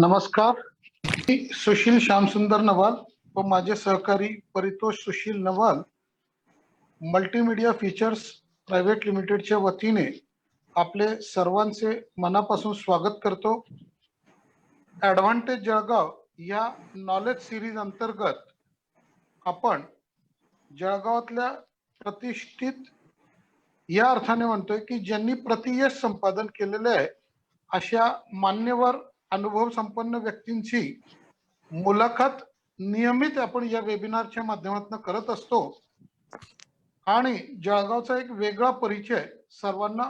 नमस्कार. मी सुशील श्यामसुंदर नवाल व माझे सहकारी Paritosh Sushil Nawal multimedia features private लिमिटेडच्या वतीने आपले सर्वांचे मनापासून स्वागत करतो. ॲडव्हान्टेज जळगाव या नॉलेज सिरीज अंतर्गत आपण जळगावातल्या प्रतिष्ठित या अर्थाने म्हणतोय की ज्यांनी प्रतियश संपादन केलेले आहे अशा मान्यवर अनुभव संपन्न व्यक्तींची मुलाखत नियमित आपण या वेबिनारच्या माध्यमातून करत असतो आणि जळगावचा एक वेगळा परिचय सर्वांना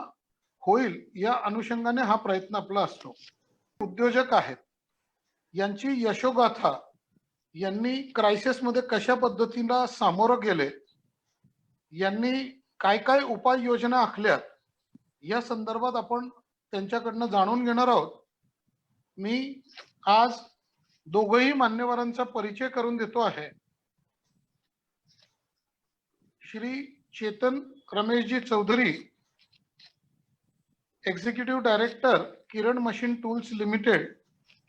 होईल या अनुषंगाने हा प्रयत्न आपला असतो. उद्योजक आहेत, यांची यशोगाथा, यांनी क्रायसिस मध्ये कशा पद्धतीला सामोरं गेले, यांनी काय काय उपाययोजना आखल्यात या संदर्भात आपण त्यांच्याकडनं जाणून घेणार आहोत. मी आज दोघही मान्यवरांचा परिचय करून देतो आहे. श्री चेतन रमेशजी चौधरी, एक्झिक्युटिव्ह डायरेक्टर किरण मशीन टूल्स लिमिटेड.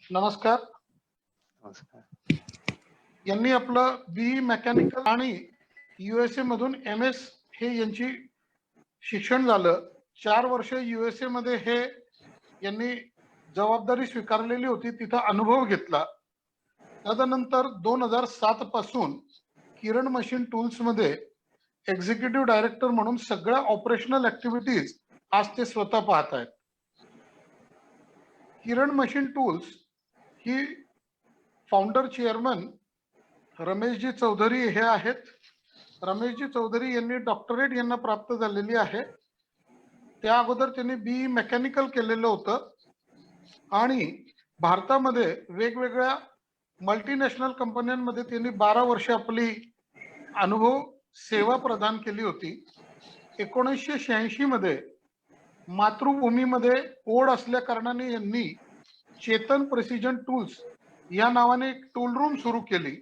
नमस्कार. नमस्कार. यांनी आपलं बीई मेकॅनिकल आणि USA मधून MS हे यांची शिक्षण झालं. 4 वर्ष USA मध्ये हे यांनी जबाबदारी स्वीकारलेली होती, तिथं अनुभव घेतला. तदनंतर 2007 पासून किरण मशीन टूल्स मध्ये एक्झिक्युटिव्ह डायरेक्टर म्हणून सगळ्या ऑपरेशनल ऍक्टिव्हिटीज आज ते स्वतः पाहत आहेत. किरण मशीन टूल्स ही फाउंडर चेअरमन रमेशजी चौधरी हे आहेत. रमेशजी चौधरी यांनी डॉक्टरेट यांना प्राप्त झालेली आहे. त्या अगोदर त्यांनी बीई मेकॅनिकल केलेलं होतं आणि भारतामध्ये वेगवेगळ्या मल्टीनॅशनल कंपन्यांमध्ये त्यांनी 12 वर्ष आपली अनुभव सेवा प्रदान केली होती. 1986 मध्ये मातृभूमीमध्ये ओढ असल्या कारणाने यांनी चेतन प्रिसिजन टूल्स या नावाने एक टूल रूम सुरू केली.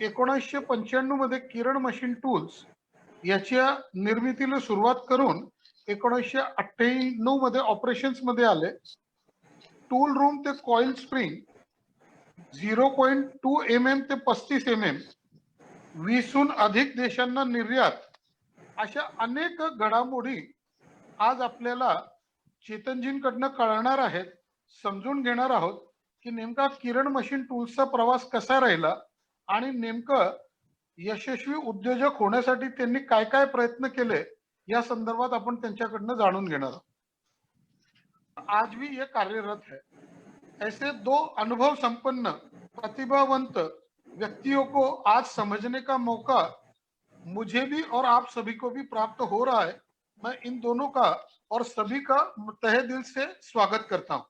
1995 मध्ये किरण मशीन टूल्स याच्या निर्मितीला सुरुवात करून 1998 मध्ये ऑपरेशन्स मध्ये आले. टूल रूम ते कॉइल स्प्रिंग 0.2 mm ते 35 mm 20हून अधिक देशांना निर्यात अशा अनेक घडामोडी आज आपल्याला चेतनजींकडनं कळणार आहेत. समजून घेणार आहोत की नेमका किरण मशीन टूल्सचा प्रवास कसा राहिला आणि नेमकं यशस्वी उद्योजक होण्यासाठी त्यांनी काय काय प्रयत्न केले या संदर्भात आपण त्यांच्याकडनं जाणून घेणार आहोत. आज भी ये कार्यरत है. ऐसे 2 अनुभव संपन्न प्रतिभावंत व्यक्तियों को आज समझने का मौका मुझे भी और आप सभी को भी प्राप्त हो रहा है. मैं इन दोनों का और सभी का तहे दिल से स्वागत करता हूं.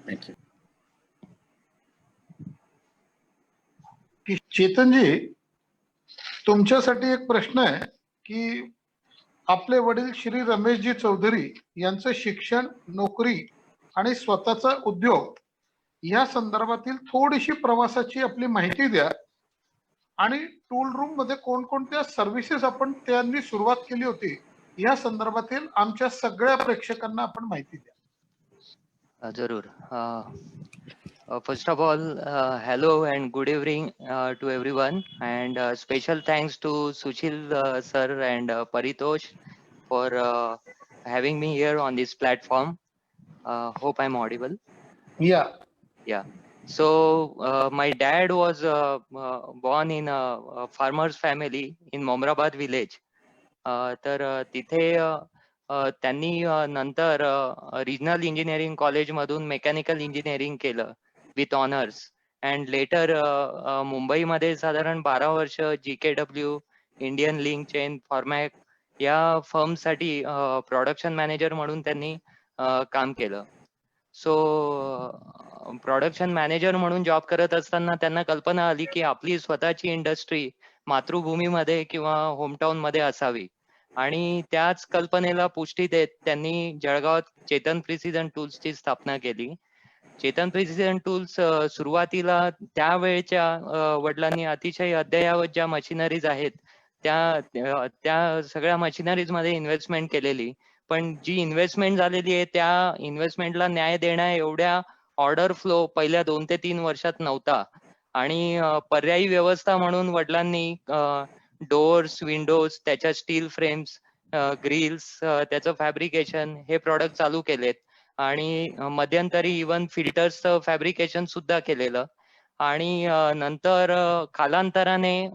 Thank you. चेतन जी, तुमच्यासाठी एक प्रश्न आहे की आपले वडील श्री रमेशजी चौधरी यांचं शिक्षण, नोकरी आणि स्वतःचा उद्योग या संदर्भातील थोडीशी प्रवासाची आपली माहिती द्या आणि टूल रूम मध्ये कोणकोणत्या सर्व्हिसेस आपण त्यांनी सुरुवात केली होती या संदर्भातील आमच्या सगळ्या प्रेक्षकांना आपण माहिती द्या. जरूर. First of all, hello and good evening to everyone, and special thanks to Sushil sir and Paritosh for having me here on this platform. Hope I'm audible. Yeah. So my dad was born in a farmer's family in Momrabad village. तर तिथे त्यांनी नंतर regional engineering college मधून mechanical engineering केलं with honours, and letter मुंबईमध्ये साधारण 12 वर्ष GKW, Indian link chain, फॉर्मॅक या फर्म साठी प्रोडक्शन मॅनेजर म्हणून त्यांनी काम केलं. सो प्रोडक्शन मॅनेजर म्हणून जॉब करत असताना त्यांना कल्पना आली की आपली स्वतःची इंडस्ट्री मातृभूमीमध्ये किंवा होमटाऊन मध्ये असावी, आणि त्याच कल्पनेला पुष्टी देत त्यांनी जळगावात चेतन प्रिसिजन टूल्सची स्थापना केली. चेतन प्रिसिजन टूल्स सुरुवातीला त्यावेळच्या वडिलांनी अतिशय अद्ययावत ज्या मशिनरीज आहेत त्या सगळ्या मशिनरीज मध्ये इन्व्हेस्टमेंट केलेली, पण जी इन्व्हेस्टमेंट झालेली आहे त्या इन्व्हेस्टमेंटला न्याय देण्या एवढ्या ऑर्डर फ्लो पहिल्या 2 ते 3 वर्षात नव्हता. आणि पर्यायी व्यवस्था म्हणून वडिलांनी डोअर्स, विंडोज, त्याच्या स्टील फ्रेम्स, ग्रिल्स, त्याचं फॅब्रिकेशन हे प्रॉडक्ट चालू केलेत. आणि मध्यंतरी इवन फिल्टर्सचं फॅब्रिकेशन सुद्धा केलेलं. आणि नंतर कालांतराने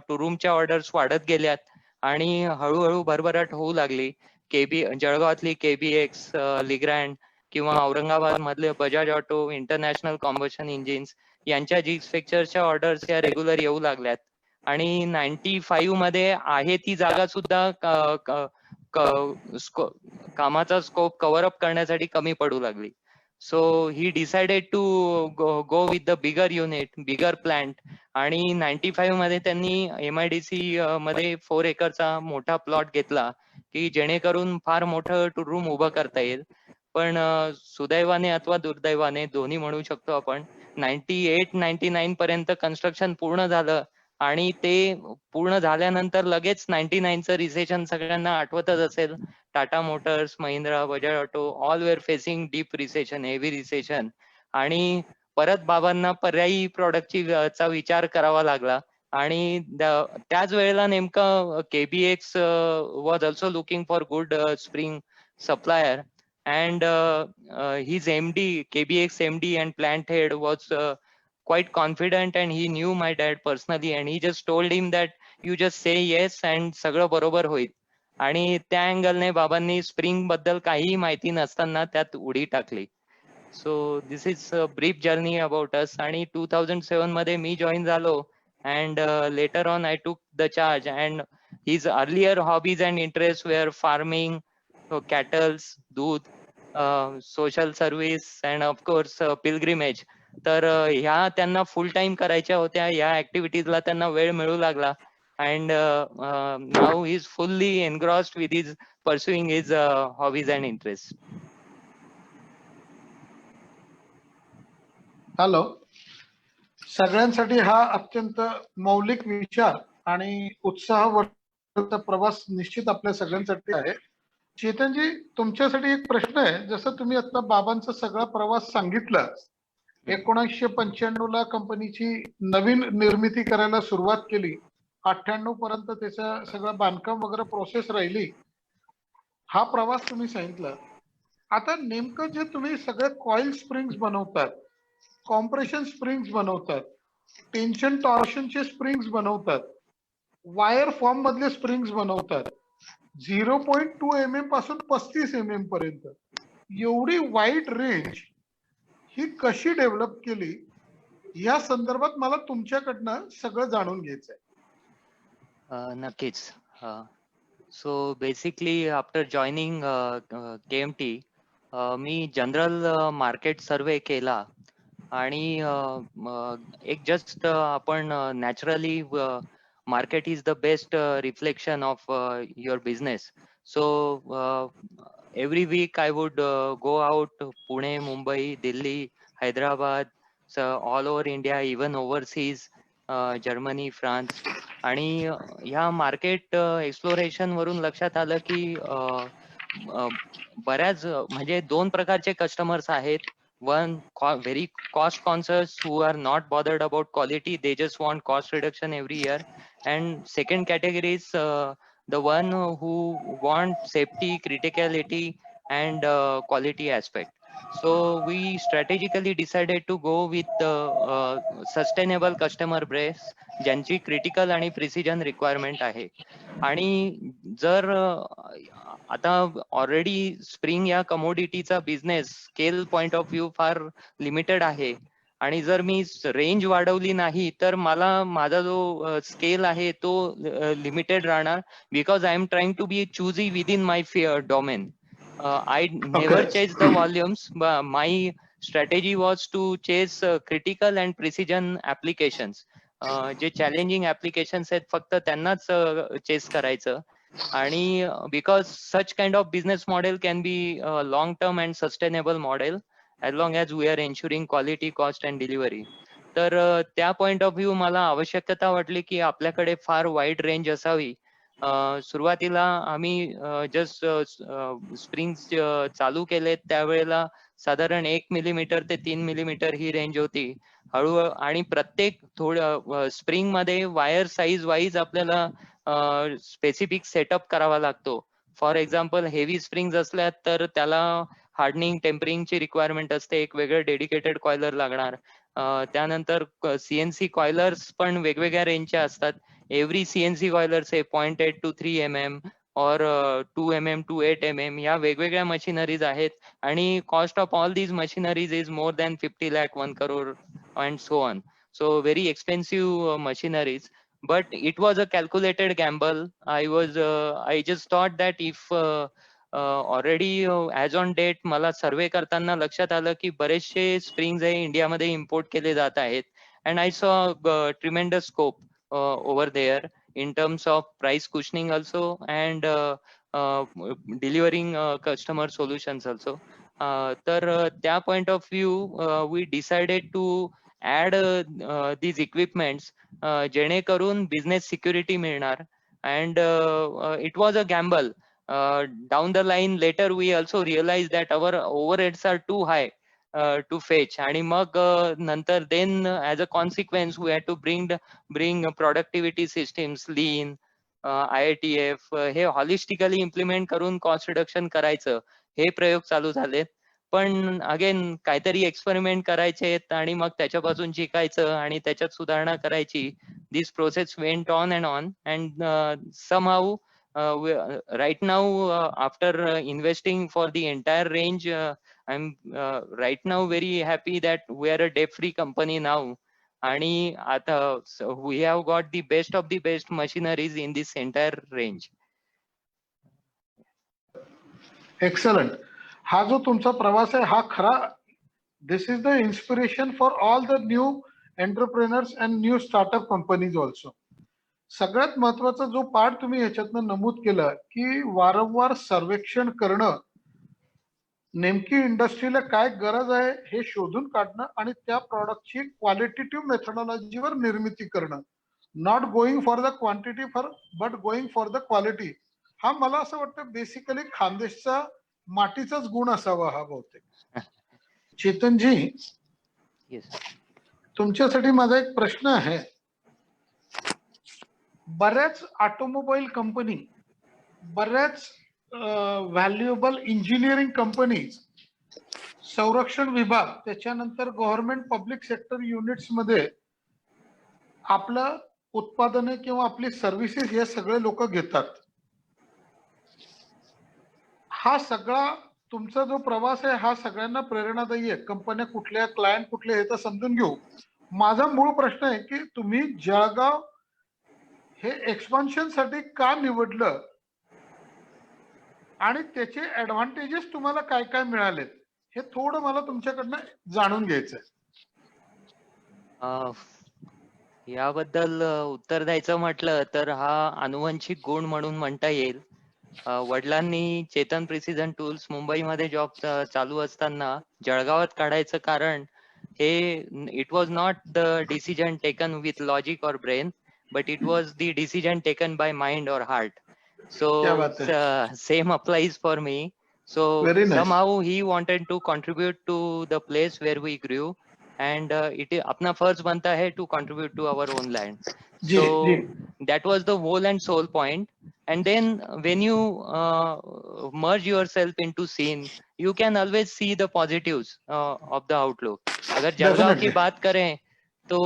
टुरूमच्या ऑर्डर्स वाढत गेल्यात आणि हळूहळू भरभराट होऊ लागली. जळगावातली केबीएक्स, लिग्रँड किंवा औरंगाबाद मधले Bajaj auto, international combustion engines यांच्या जी स्ट्रक्चरच्या ऑर्डर्स या रेग्युलर येऊ लागल्यात. आणि 95 मध्ये आहे ती जागा सुद्धा कामाचा स्कोप कव्हर अप करण्यासाठी कमी पडू लागली. So he decided to go with the bigger unit, bigger plant. आणि 95 मध्ये त्यांनी MIDC मध्ये 4 एकरचा मोठा प्लॉट घेतला की जेणेकरून फार मोठं रूम उभं करता येईल. पण सुदैवाने अथवा दुर्दैवाने दोन्ही म्हणू शकतो आपण, 98-99 पर्यंत कन्स्ट्रक्शन पूर्ण झालं आणि ते पूर्ण झाल्यानंतर लगेच 99चं रिसेशन सगळ्यांना आठवतच असेल. Tata motors, Mahindra, Bajaj auto all were facing deep recession, heavy recession. आणि परत बाबांना पर्यायी प्रॉडक्टची चा विचार करावा लागला. आणि त्याच वेळेला नेमकं KBX was also looking for good spring supplier, and his MD, KBX MD and plant head was quite confident, and he knew my dad personally, and he just told him that you just say yes and सगळं बरोबर होईल. आणि त्या अँगलने बाबांनी spring बद्दल काहीही माहिती नसताना त्यात उडी टाकली. So this is a brief journey about us. आणि 2007 मध्ये मी जॉईन झालो, and later on I took the charge. And his earlier hobbies and interests were farming, cattle, दूध, social service, and of course pilgrimage. तर ह्या त्यांना फुल time करायच्या होत्या. या ऍक्टिव्हिटीजला त्यांना वेळ मिळू लागला. And now he's fully engrossed with his pursuing his hobbies and interests. Hello. सगळ्यांसाठी हा अत्यंत मौलिक विचार आणि उत्साहवर्धक प्रवास निश्चित आपल्या सगळ्यांसाठी आहे. चेतनजी, तुमच्यासाठी एक प्रश्न आहे. जसं तुम्ही आता बाबांचा सगळा प्रवास सांगितला, 1995 ला कंपनीची नवीन निर्मिती करायला सुरुवात केली, 98 पर्यंत त्याचं सगळं बांधकाम वगैरे प्रोसेस राहिली, हा प्रवास तुम्ही सांगितला. आता नेमकं जे तुम्ही सगळे कॉइल स्प्रिंग्स बनवतात, कॉम्प्रेशन स्प्रिंग्स बनवतात, टेन्शन टॉर्शनचे स्प्रिंग्स बनवतात, वायर फॉर्म मधले स्प्रिंग्स बनवतात, 0.2 mm पासून 35 mm पर्यंत, एवढी वाईड रेंज ही कशी डेव्हलप केली, या संदर्भात मला तुमच्याकडनं सगळं जाणून घ्यायचंय. नक्कीच. So basically after joining KMT मी जनरल मार्केट सर्वे केला. आणि एक जस्ट आपण naturally market is the best reflection of your business. So every week I would go out, Pune, Mumbai, Delhi, Hyderabad, all over India, even overseas, Germany, France. आणि ह्या market exploration वरून लक्षात आलं की बऱ्याच म्हणजे 2 प्रकारचे कस्टमर्स आहेत. One, very cost conscious who are not bothered about quality, they just want cost reduction every year. And second category is the one who want safety, criticality, and quality aspect. So we strategically decided to go with sustainable customer base ज्यांची critical आणि precision requirement आहे. आणि जर आता already spring या कमोडिटीचा business scale point of view फार limited आहे. आणि जर मी रेंज वाढवली नाही तर मला माझा जो स्केल आहे तो लिमिटेड राहणार, because I am trying to be choosy within my domain. I never chased the volumes, but my strategy was to chase critical and precision applications. जे चॅलेंजिंग ऍप्लिकेशन्स आहेत फक्त त्यांनाच चेस करायचं. आणि because such kind of business model can be long term and sustainable model as long as we are ensuring quality, cost and delivery. तर त्या point of view मला आवश्यकता वाटली की आपल्याकडे फार वाईड रेंज असावी. सुरुवातीला आम्ही जस्ट स्प्रिंग्स चालू केलेत त्यावेळेला साधारण 1 मिलीमीटर ते 3 मिलीमीटर ही रेंज होती. हळूहळू आणि प्रत्येक थोडं स्प्रिंग मध्ये वायर साईज वाईज आपल्याला स्पेसिफिक सेटअप करावा लागतो. फॉर एक्झाम्पल हेवी स्प्रिंग्स असल्या तर त्याला हार्डनिंग टेम्परिंगची रिक्वायरमेंट असते, एक वेगळं डेडिकेटेड कॉइलर लागणार. त्यानंतर सीएनसी कॉइलर्स पण वेगवेगळ्या रेंजच्या असतात. एव्हरी सीएनसी कॉइलर से 0.8 to 3 mm और 2 mm to 8 mm या वेगवेगळ्या मशिनरीज आहेत आणि cost of all these machineries is more than 50 lakh 1 crore and so on. So very expensive machineries, but it was a calculated gamble. I just thought that if already as on date मला सर्वे करताना लक्षात आलं की बरेचसे springs हे इंडियामध्ये import केले जात आहेत, and I saw tremendous scope over there in terms of price cushioning also and delivering customer solutions also. तर त्या point of view we decided to add these equipments जेणेकरून business security मिळणार, and it was a gamble. Down the line later we also realized that our overheads are too high to fetch, आणि मग नंतर then as a consequence we had to bring productivity systems lean, IITF हे holistically implement करून cost reduction करायचं, हे प्रयोग चालू झाले. पण अगेन काहीतरी एक्सपेरिमेंट करायचे आणि मग त्याच्यापासून शिकायचं आणि त्याच्यात सुधारणा करायची. This process went on and on and somehow right now after investing for the entire range, I'm right now very happy that we are a debt free company now, आणि आता we have got the best of the best machineries in this entire range. Excellent. हा जो तुमचा प्रवास आहे हा खरा, this is the inspiration for all the new entrepreneurs and new startup companies also. सगळ्यात महत्वाचा जो पार्ट तुम्ही ह्याच्यातनं नमूद केलं की वारंवार सर्वेक्षण करणं, नेमकी इंडस्ट्रीला काय गरज आहे हे शोधून काढणं आणि त्या प्रॉडक्टची क्वालिटेटिव्ह मेथडॉलॉजीवर निर्मिती करणं, not going for the quantity but going for the quality. हा मला असं वाटतं बेसिकली खानदेशचा मातीचाच गुण असावा हा बहुतेक. चेतनजी, Yes. तुमच्यासाठी माझा एक प्रश्न आहे. बऱ्याच ऑटोमोबाईल कंपनी, बऱ्याच व्हॅल्युएबल इंजिनिअरिंग कंपनीज, संरक्षण विभाग, त्याच्यानंतर गव्हर्नमेंट पब्लिक सेक्टर युनिट्स मध्ये आपलं उत्पादने किंवा आपली सर्व्हिसेस हे सगळे लोक घेतात. हा सगळा तुमचा जो प्रवास आहे हा सगळ्यांना प्रेरणादायी आहे. कंपन्या कुठल्या, क्लायंट कुठले हे तर समजून घेऊ. माझा मूळ प्रश्न आहे की तुम्ही जळगाव हे एक्सपान्शन साठी का निवडलं आणि त्याचे ऍडव्हान्टेजेस तुम्हाला काय काय मिळालेत हे थोडं मला तुमच्याकडनं जाणून घ्यायचंय. याबद्दल उत्तर द्यायचं म्हटलं तर हा आनुवंशिक गुण म्हणून म्हणता येईल. वडिलांनी चेतन प्रिसिजन टूल्स मुंबईमध्ये जॉब चालू असताना जळगावात काढायचं कारण हे, it was not the decision taken with logic और brain, but it was the decision taken by mind और heart. So same applies for me. So Very nice. somehow he wanted to contribute to the place where we grew, and it अपना फर्ज बनता है to contribute to our own land. G, So G. that was the whole and sole point. And then when you merge yourself into scene, you can always see the positives of the outlook. अगर जळगाव की बात करें तो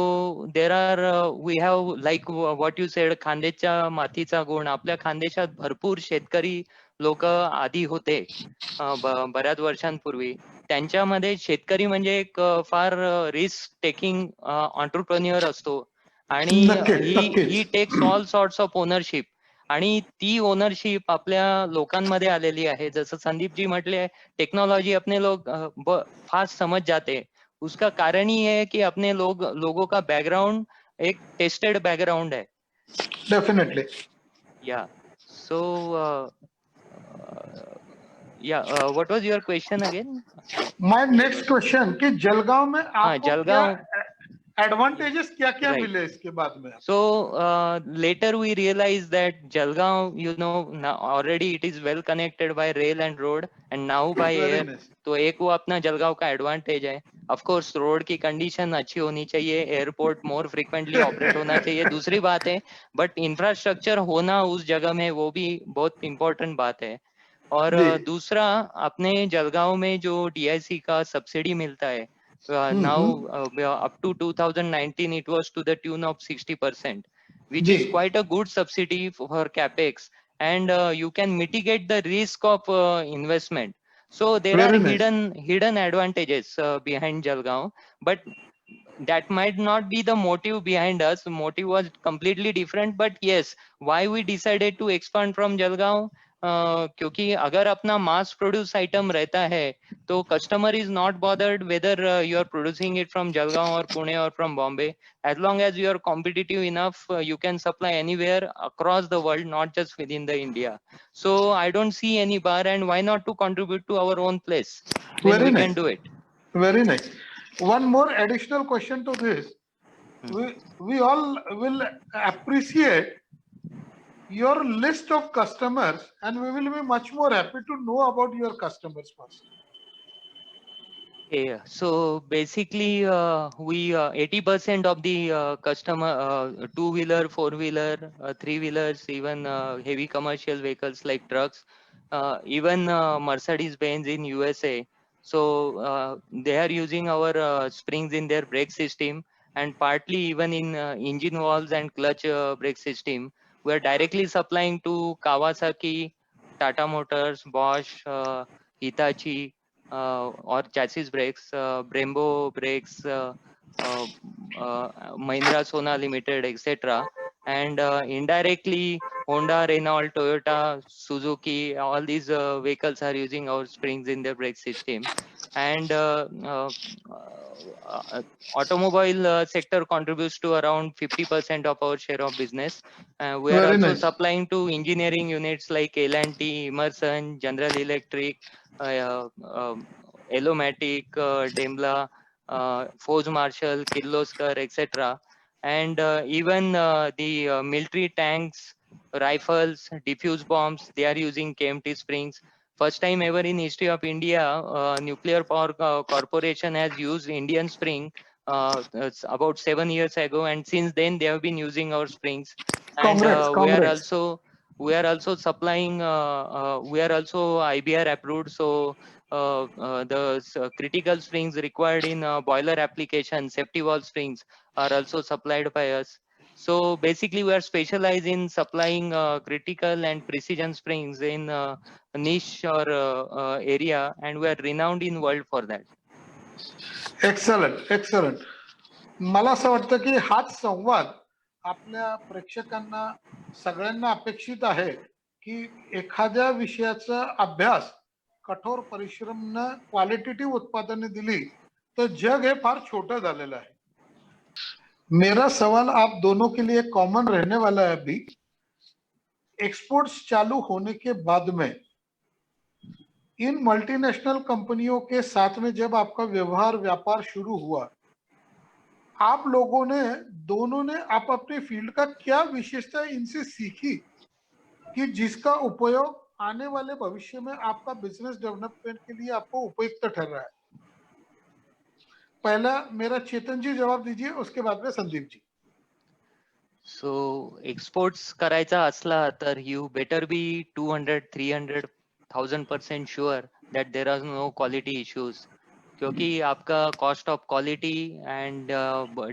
there are we have like what you said, खानदेशच्या मातीचा गुण. आपल्या खानदेशात भरपूर शेतकरी लोक आधी होते बऱ्याच वर्षांपूर्वी. त्यांच्यामध्ये शेतकरी म्हणजे एक फार रिस्क टेकिंग ऑन्टरप्रेन्युअर असतो आणि he takes all sorts of ownership, आणि ती ओनरशिप आपल्या लोकांमध्ये आलेली आहे. जसं संदीपजी म्हटले, टेक्नोलॉजी अपने लोग फास्ट समझ जाते. उसका कारण ही है कि अपने लोगों का बैकग्राउंड एक टेस्टेड बैकग्राउंड है. डेफिनेटली. या सो व्हाट वाज your question again? My next question कि जलगांव में आपको जलगांव एडवांटेजेस क्या क्या Right. मिले इसके बाद में? So later we realized that Jalgaon, now already it is well connected by rail and road, and now by very air. Nice. तो एक वो अपना जलगांव का एडवांटेज है. ऑफ कोर्स रोड की कंडीशन अच्छी होनी चाहिए, एयरपोर्ट मोर फ्रिक्वेंटली ऑपरेट होना चाहिए, दूसरी बात है. बट इंफ्रास्ट्रक्चर होना उस जगह में वो भी बहुत इंपॉर्टेंट बात है. और जी. दूसरा, अपने जलगांव में जो DIC का सब्सिडी मिलता है, now up to 2019 it was to the tune of 60%, which G. is quite a good subsidy for capex, and you can mitigate the risk of investment. So there are Very nice. hidden advantages behind Jalgaon, but that might not be the motive behind us. Motive was completely different, but yes, why we decided to expand from Jalgaon, क्योंकि अगर अपना mass produce item रहता है तो customer is not bothered whether you are producing it from Jalgaon or Pune or from Bombay. As long as you are competitive enough, you can supply anywhere across the world, not just within the India. So I don't see any bar, and why not to contribute to our own place when Very we nice. can do it. Very nice. One more additional question to this. We all will appreciate your list of customers, and we will be much more happy to know about your customers first. Yeah, so basically, we 80% of the customer, two-wheeler, four-wheeler, three-wheelers, even heavy commercial vehicles like trucks, even Mercedes-Benz in USA. So they are using our springs in their brake system, and partly even in engine valves and clutch brake system. We are directly supplying to Kawasaki, Tata Motors, Bosch, Hitachi, or chassis brakes, Brembo brakes, uh, Mahindra Sona Limited, etc. And indirectly, Honda, Renault, Toyota, Suzuki, all these vehicles are using our springs in their brake system. And automobile sector contributes to around 50% of our share of business. We are Very also nice. supplying to engineering units like L&T, Emerson, General Electric, Elomatic, Daimler, Forge Marshall, Kirloskar, etc. And even the military tanks, rifles, diffuse bombs, they are using KMT springs. First time ever in history of India, Nuclear Power Corporation has used Indian spring it's about 7 years ago, and since then they have been using our springs. And Congrats, congrats. we are also supplying. We are also IBR approved, so the critical springs required in boiler application, safety valve springs, are also supplied by us. So basically, we are specialized in supplying critical and precision springs in niche or area, and we are renowned in world for that. Excellent, excellent. मला असं वाटतं की हाच संवाद आपल्या प्रेक्षकांना सगळ्यांना अपेक्षित आहे की एखाद्या विषयाचा अभ्यास कठोर परिश्रमनं क्वालिटेटिव्ह उत्पादने दिली तर जग हे फार छोटं झालेलं आहे. मेरा सवाल आप दोनों के लिए कॉमन रहने वाला है अभी. एक्सपोर्ट्स चालू होने के बाद में इन मल्टीनेशनल कंपनियों के साथ में जब आपका व्यापार शुरू हुआ, आप लोगों ने दोनों ने आप अपने फील्ड का क्या विशेषता इनसे सीखी कि जिसका उपयोग आने वाले भविष्य में आपका बिजनेस डेवलपमेंट के लिए आपको उपयुक्त ठहर रहा है? पहला मेरा चेतन जी जवाब दीजिए, उसके बाद में संदीप जी. So exports करायचा असला तर you better be 200, 300,000% sure that there are no quality issues. क्योंकि आपका cost of quality and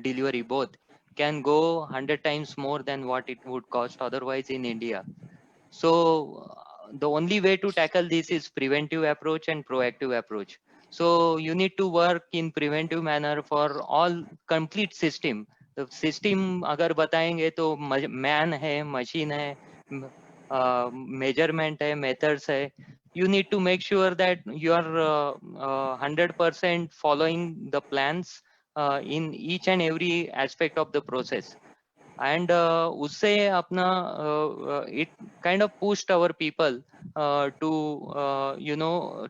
delivery both can go 100 times more than what it would cost otherwise in India. So the only way to tackle this is preventive approach and proactive approach. So you need to work in preventive manner for all complete system. The system अगर बताएंगे तो man है, machine है, measurement है, methods है. You need to make sure that you are 100% following the plans in each and every aspect of the process. And उससे अपना it kind of pushed our people to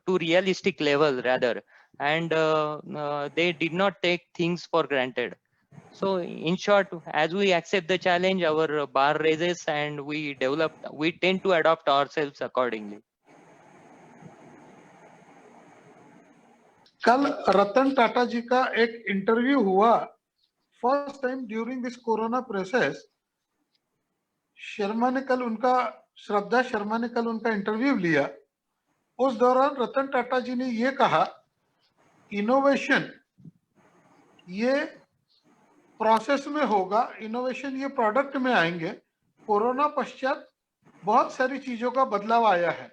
to realistic level rather, and they did not take things for granted. So in short, as we accept the challenge, our bar raises and we tend to adopt ourselves accordingly. कल रतन टाटा जी का एक interview हुआ, first time during दिस corona process. श्रद्धा शर्मा ने कल उनका interview लिया। उस दौरान रतन टाटा जी ने ये कहा, इनोवेशन ये प्रोसेस में होगा, इनोवेशन ये प्रोडक्ट में आएंगे। कोरोना पश्चात बहुत सारी चीजों का बदलाव आया है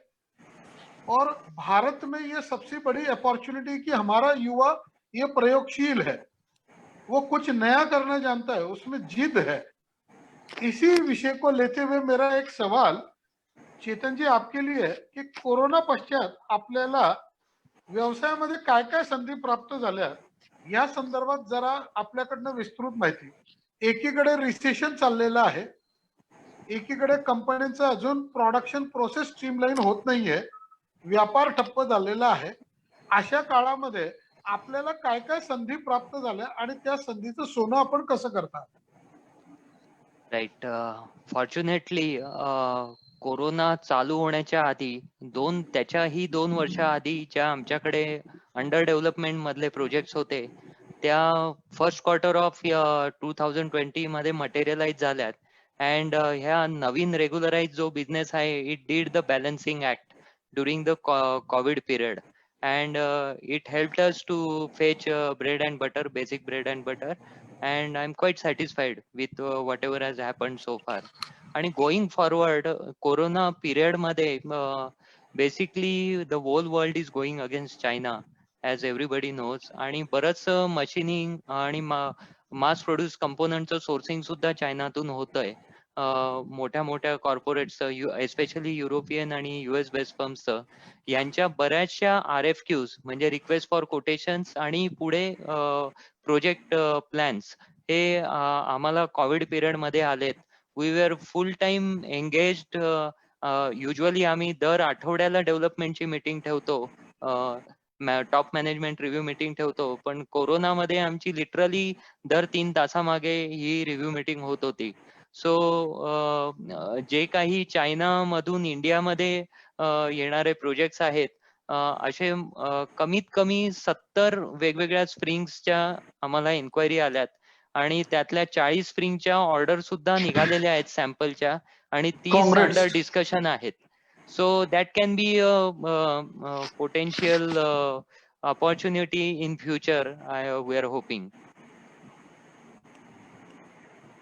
और भारत में ये सबसे बड़ी अपॉर्चुनिटी कि हमारा युवा ये प्रयोगशील है, वो कुछ नया करना जानता है, उसमें जिद है। इसी विषय को लेते हुए मेरा एक सवाल चेतन जी आपके लिए है की कोरोना पश्चात आपल्याला व्यवसायामध्ये काय काय संधी प्राप्त झाल्या या संदर्भात जरा आपल्याकडनं विस्तृत माहिती। एकीकडे रिसेशन चाललेलं आहे, एकीकडे कंपन्यांचं अजून प्रोडक्शन प्रोसेस स्ट्रीमलाईन होत नाहीये, व्यापार ठप्प झालेला आहे। अशा काळामध्ये आपल्याला काय काय संधी प्राप्त झाल्या आणि त्या संधीचं सोनं आपण कसं करता? राईट. फॉर्च्युनेटली कोरोना चालू होण्याच्या आधी त्याच्याही 2 वर्षाआधी ज्या आमच्याकडे अंडर डेव्हलपमेंट मधले प्रोजेक्ट्स होते त्या फर्स्ट क्वार्टर ऑफ 2020 मध्ये मटेरियलाइज झाल्यात. अँड ह्या नवीन रेग्युलराइज जो बिझनेस आहे it did the balancing act during the covid period. And it helped us to fetch bread and butter, basic bread and butter, and I'm quite satisfied with whatever has happened so far. आणि going forward corona period मध्ये basically the whole world is going against China as everybody knows. आणि बरंच machining आणि मास produce कंपोनंटचं sourcing सुद्धा चायनातून होतंय. मोठ्या मोठ्या कॉर्पोरेट्सचं especially European आणि US बेस्ड फर्म्सचं यांच्या बऱ्याचशा RFQs म्हणजे रिक्वेस्ट फॉर कोटेशन्स आणि पुढे प्रोजेक्ट प्लॅन्स हे आम्हाला कोविड पिरियड मध्ये आलेत. We were full time engaged. Usually आम्ही दर आठवड्याला डेव्हलपमेंटची मीटिंग ठेवतो, टॉप मॅनेजमेंट रिव्ह्यू मीटिंग ठेवतो, पण कोरोनामध्ये आमची लिटरली दर 3 तासामागे ही रिव्ह्यू मीटिंग होत होती. सो जे काही चायना मधून इंडियामध्ये येणारे प्रोजेक्ट्स आहेत असे कमीत कमी 70 वेगवेगळ्या स्प्रिंग्सच्या आम्हाला इन्क्वायरी आल्यात आणि त्यातल्या 40 स्प्रिंगच्या ऑर्डर सुद्धा निघालेल्या आहेत सॅम्पलच्या आणि 30 अंडर डिस्कशन आहेत. So that can be potential opportunity in future. We are hoping.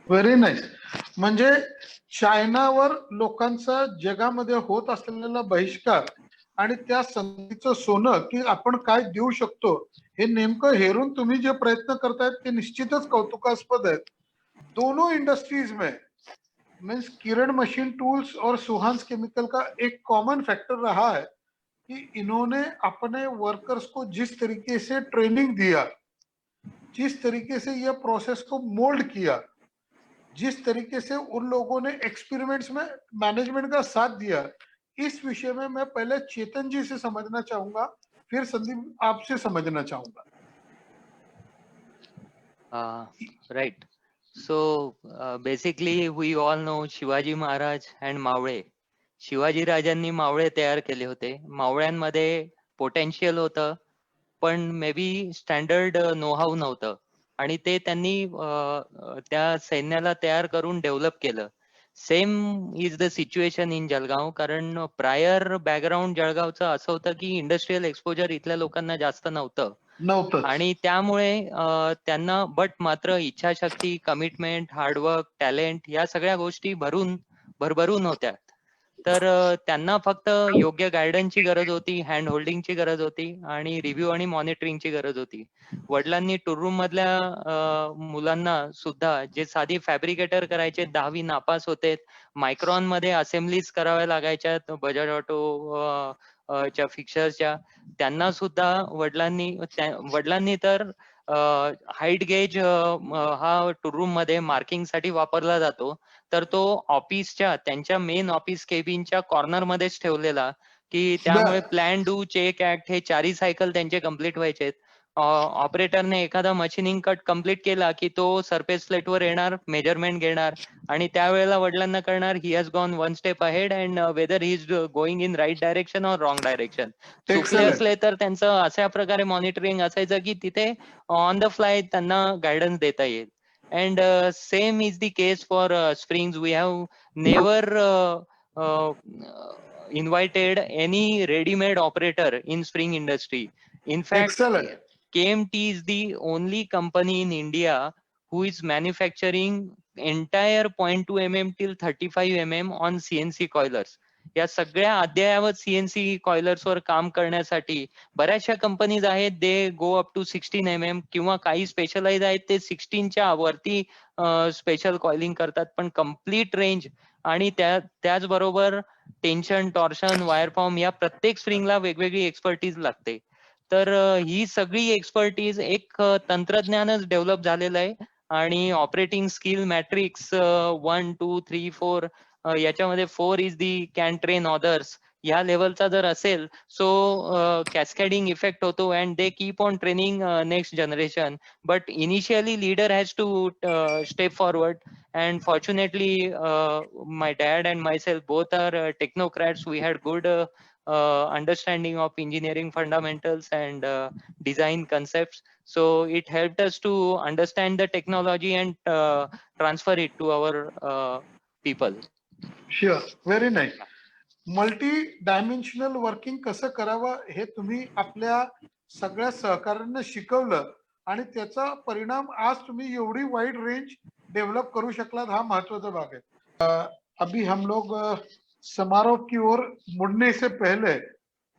Very nice. म्हणजे चायनावर लोकांचा जगामध्ये होत असलेला बहिष्कार आणि त्या संधीचं सोनं की आपण काय देऊ शकतो हे नेमकं हेरून तुम्ही जे प्रयत्न करतायत ते निश्चितच कौतुकास्पद आहेत. दोनों इंडस्ट्रीज में मीन्स किरण मशीन टूल्स और सुहांस केमिकल का एक कॉमन फैक्टर रहा है कि इन्होंने अपने वर्कर्स को जिस तरीके से ट्रेनिंग दिया, जिस तरीके से यह प्रोसेस को मोल्ड किया, जिस तरीके से उन लोगों ने एक्सपेरिमेंट्स में मैनेजमेंट का साथ दिया, इस विषय में मैं पहले चेतन जी से समझना चाहूंगा, फिर संदीप आपसे समझना चाहूंगा. Right. So basically we all know Shivaji Maharaj and मावळे. शिवाजी राजांनी मावळे तयार केले होते. मावळ्यांमध्ये पोटेन्शियल होतं पण may be standard know how नव्हतं आणि ते त्यांनी त्या सैन्याला तयार करून डेव्हलप केलं. Same is the situation in Jalgaon. कारण प्रायर बॅकग्राऊंड जळगावचं असं होतं की इंडस्ट्रियल एक्सपोजर इथल्या लोकांना जास्त नव्हतं आणि त्यामुळे त्यांना बट मात्र इच्छाशक्ती, कमिटमेंट, हार्डवर्क, टॅलेंट या सगळ्या गोष्टी भरभरून होत्या. तर त्यांना फक्त योग्य गायडन्सची गरज होती, हँड होल्डिंगची गरज होती आणि रिव्ह्यू आणि मॉनिटरिंगची गरज होती. वडिलांनी टूररूम मधल्या मुलांना सुद्धा जे साधी फॅब्रिकेटर करायचे 10वी नापास होते, मायक्रॉन मध्ये असेंब्लीज कराव्या लागायच्या बजाज ऑटो च्या फिक्चर्सच्या, त्यांना सुद्धा वडिलांनी तर हाईट गेज हा टूररूम मध्ये मार्किंग साठी वापरला जातो, तर तो ऑफिसच्या त्यांच्या मेन ऑफिस केबिनच्या कॉर्नर मध्येच ठेवलेला की त्यामुळे प्लॅन डू चेक ऍक्ट हे 4ही सायकल त्यांचे कम्प्लीट व्हायचे. ऑपरेटरने एखादा मशीनिंग कट कम्प्लीट केला की तो सरफेस प्लेटवर येणार, मेजरमेंट घेणार आणि त्यावेळेला वडिलांना कळणार he has gone one step ahead and whether he is going in right direction or wrong direction. चुकले एक्सलंट. असले तर त्यांचं अशा प्रकारे मॉनिटरिंग असायचं की तिथे ऑन द फ्लाय त्यांना गायडन्स देता येईल. And same is the case for springs. We have never invited any ready-made operator in spring industry. In fact, excellent. KMT is the only company in India who is manufacturing entire 0.2 mm till 35 mm on CNC coilers. या सगळ्या अद्ययावत CNC coilers वर काम करण्यासाठी बऱ्याचशा companies आहेत, दे go up to 16 mm किंवा काही स्पेशलाइज आहेत ते 16 च्या वरती स्पेशल कॉइलिंग करतात. पण कम्प्लीट रेंज आणि त्याचबरोबर टेन्शन, टॉर्शन, वायर फॉर्म या प्रत्येक स्प्रिंगला वेगवेगळी एक्सपर्टीज लागते. तर ही सगळी एक्सपर्टीज एक तंत्रज्ञानच डेव्हलप झालेलं आहे आणि ऑपरेटिंग स्किल मॅट्रिक्स 1, 2, 3, 4 याच्यामध्ये 4 is the can train others या लेवलचा जर असेल सो कॅस्केडिंग इफेक्ट होतो and they keep on training next generation. But initially leader has to step forward. And fortunately, my dad and myself both are technocrats. We had good understanding of engineering fundamentals and design concepts. So it helped us to understand the technology and transfer it to our people. Sure. Very nice. Multi dimensional working कसं करावं हे तुम्ही आपल्या सगळ्या सहकाऱ्यांना शिकवलं आणि त्याचा परिणाम आज तुम्ही एवढी वाईड रेंज डेव्हलप करू शकलात, हा महत्वाचा भाग आहे. अभी हम लोग समारोह की ओर मुड़ने से पहले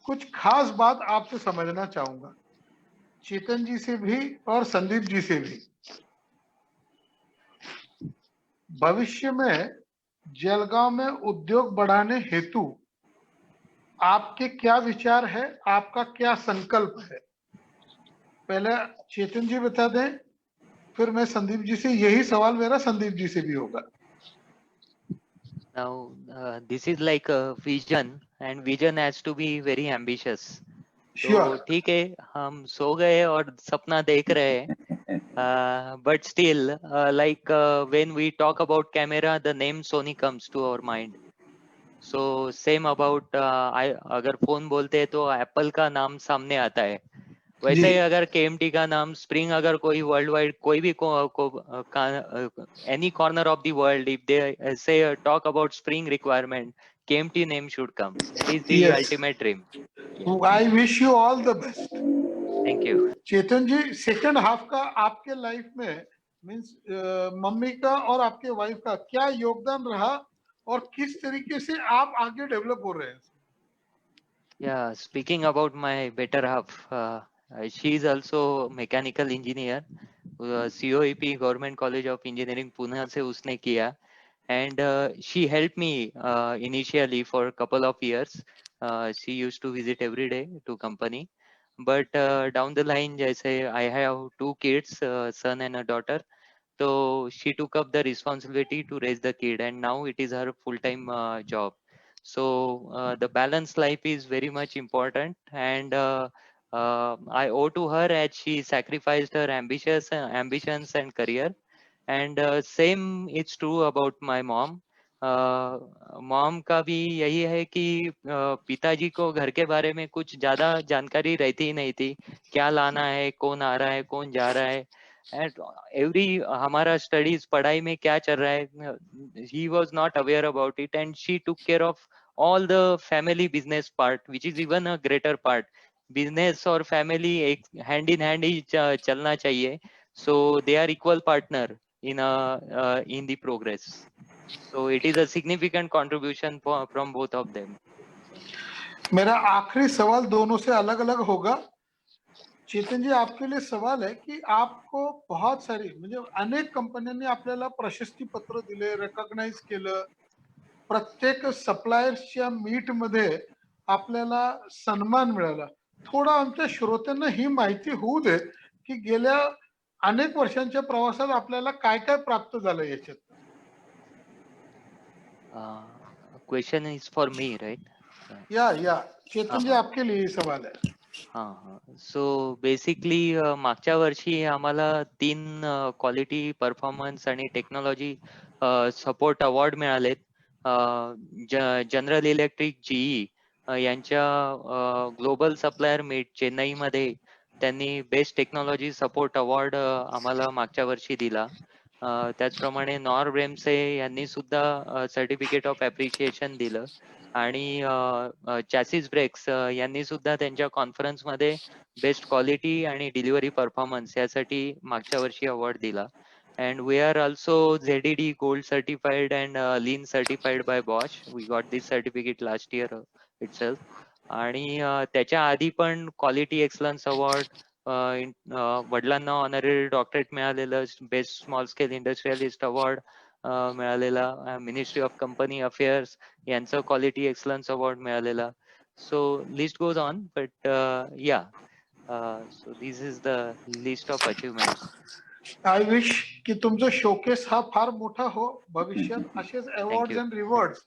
कुछ खास बात आपसे समझना चाहूंगा, चेतन जी से भी और संदीप जी से भी. भविष्य में जलगांव में उद्योग बढ़ाने हेतु आपके क्या विचार है, आपका क्या संकल्प है? पहले चेतन जी बता दें, फिर मैं संदीप जी से. यही सवाल मेरा संदीप जी से भी होगा. Now, this is like a vision and vision has to be very ambitious. तो श्योर. ठीक है, हम सो गए और सपना देख रहे हैं. But still, like when we talk about camera, the name Sony comes to our mind. So same about अगर phone बोलते हैं तो एप्पल का नाम सामने आता है. वैसे ही जी. अगर KMT का नाम स्प्रिंग अगर कोई वर्ल्ड वाइड कोई भी any corner of the world if they say talk about spring requirement, KMT name should come. It is the yes. Ultimate dream. I wish you all the best. Thank you. Chetan ji, second half का आपके life में means mummy का और आपके wife का क्या योगदान रहा और किस तरीके से आप आगे डेवलप हो रहे हैं? Yeah, speaking about my better half, she is also mechanical engineer. COEP Government College of Engineering Pune से उसने KIA. And she helped me initially for a couple of years. She used to visit every day to company. But down the line, जैसे I have two kids, son and a daughter. So she took up the responsibility to raise the kid, and now it is her full-time job. So the balanced life is very much important, and I owe to her as she sacrificed her ambitions and career. And same it's true about my mom. Maugham का भी यही है कि पिताजी को घर के बारे में कुछ ज्यादा जानकारी रहती ही नहीं थी. क्या लाना है, कौन आ रहा है, कौन जा रहा है, एंड एवरी हमारा स्टडीज पढ़ाई में क्या चल रहा है, he was not aware about it. End she took care of all the family business part, which is even a greater part. Business और फैमिली एक हैंड इन हैंड ही चलना चाहिए. So they are equal partner in the progress. So it is a significant contribution from both of them. मेरा आखिरी सवाल दोनों से अलग अलग होगा. चेतन जी, आपके लिए सवाल है की आपको बहुत सारी म्हणजे अनेक कंपन्यांनी आपल्याला प्रशस्ती पत्र दिले, रेकॉग्नाइज केलं, प्रत्येक सप्लायर्सच्या मीट मध्ये आपल्याला सन्मान मिळाला. थोडं आमच्या श्रोत्यांना ही माहिती होऊ दे की गेल्या अनेक वर्षांच्या प्रवासात आपल्याला काय काय प्राप्त झालं याच्यात. Question is for me, right? या चेतन जी, आपके लिए ये सवाल है. सो बेसिकली मागच्या वर्षी आम्हाला 3 क्वालिटी, परफॉर्मन्स आणि टेक्नॉलॉजी सपोर्ट अवॉर्ड मिळालेत. अ, जनरल इलेक्ट्रिक यांच्या ग्लोबल सप्लायर मीट चेन्नईमध्ये त्यांनी बेस्ट टेक्नॉलॉजी सपोर्ट अवॉर्ड आम्हाला मागच्या वर्षी दिला. त्याचप्रमाणे नॉर ब्रेम्से यांनी सुद्धा सर्टिफिकेट ऑफ ॲप्रिशिएशन दिलं आणि चॅसिस ब्रेक्स यांनी सुद्धा त्यांच्या कॉन्फरन्समध्ये बेस्ट क्वालिटी आणि डिलिव्हरी परफॉर्मन्स यासाठी मागच्या वर्षी अवॉर्ड दिला. And we are also ZED Gold certified and Lean certified by Bosch. We got this certificate last year itself. आणि त्याच्या आधी पण क्वालिटी एक्सलन्स अवॉर्ड, वडिलांना ऑनररी डॉक्टरेट मिळालेलं, best small scale industrialist award मिळालेला, मिनिस्ट्री ऑफ कंपनी अफेअर्स यांचं quality excellence award मिळालेला. So list goes on, but ya so this is the list of achievements. I wish की तुमचं showcase हा फार मोठा हो. भविष्यात असेच अवॉर्ड्स अँड रिवॉर्ड्स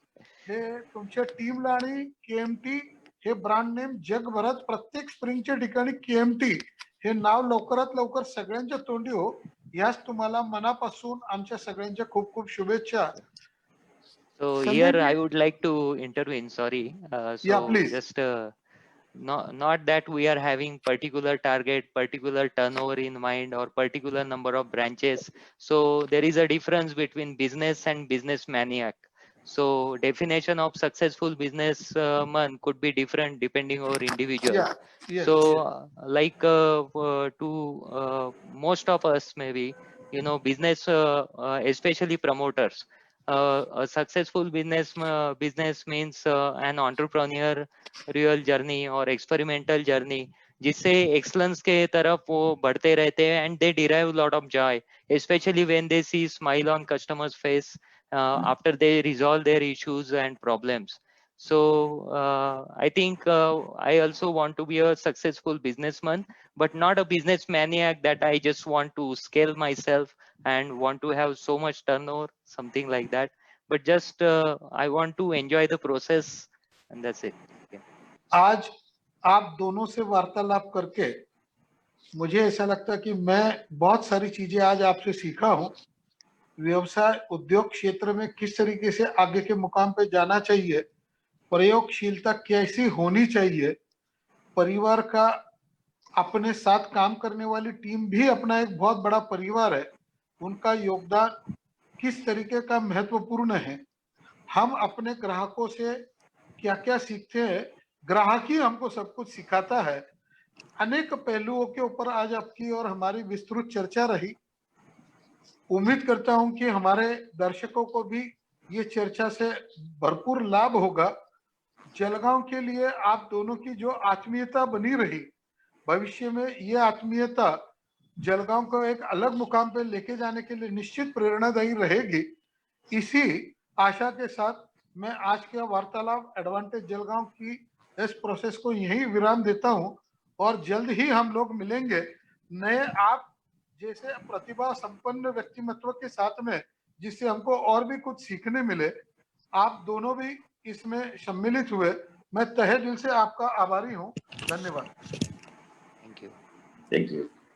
हे तुमच्या टीमला आणि केएमटी हे ब्रँड नेम जगभरात प्रत्येक स्प्रिंगच्या ठिकाणी केएमटी हे नाव लवकरात लवकर सगळ्यांच्या तोंडी हो. याच तुम्हाला मनापासून आमच्या सगळ्यांच्या खूप खूप शुभेच्छा. So Sanjay here ji, I would like to intervene. Sorry. Yeah, please. Just not that we are having particular target, particular turnover in mind, or particular number of branches. So there is a difference between business and business maniac. So definition of successful businessman could be different depending on individual. Yeah, yes, So yes. like to most of us maybe, business, especially promoters. A successful business means an entrepreneur real journey और experimental journey जिससे excellence के तरफ वो बढ़ते रहते हैं and they derive lot of joy, especially when they see smile on customers face after they resolve their issues and problems. So I think I also want to be a successful businessman, but not a business maniac that I just want to scale myself and want to have so much turnover, something like that. But just I want to enjoy the process, and that's it. आज आप दोनों से वार्तालाप करके मुझे ऐसा लगता है कि मैं बहुत सारी चीजें आज आपसे सीखा हूं. व्यवसाय उद्योग क्षेत्र में किस तरीके से आगे के मुकाम पे जाना चाहिए, प्रयोगशीलता कैसी होनी चाहिए, परिवार का अपने साथ काम करने वाली टीम भी अपना एक बहुत बड़ा परिवार है, उनका योगदान किस तरीके का महत्वपूर्ण है, हम अपने ग्राहकों से क्या क्या सीखते हैं, ग्राहक ही हमको सब कुछ सिखाता है. अनेक पहलुओं के ऊपर आज आपकी और हमारी विस्तृत चर्चा रही. उम्मीद करता हूं कि हमारे दर्शकों को भी ये चर्चा से भरपूर लाभ होगा. जलगांव के लिए आप दोनों की जो आत्मीयता बनी रही, भविष्य में ये आत्मीयता जलगांव को एक अलग मुकाम पे लेके जाने के लिए निश्चित प्रेरणादायी रहेगी. इसी आशा के साथ मैं आज के वार्तालाप एडवांटेज जलगांव की इस प्रोसेस को यहीं विराम देता हूं और जल्द ही हम लोग मिलेंगे नए आप जैसे प्रतिभा संपन्न व्यक्तिमत्व के साथ में, जिससे हमको और भी कुछ सीखने मिले. आप दोनों भी इसमें सम्मिलित हुए, मैं तहे दिल से आपका आभारी हूं. धन्यवाद. Thank you. Thank you.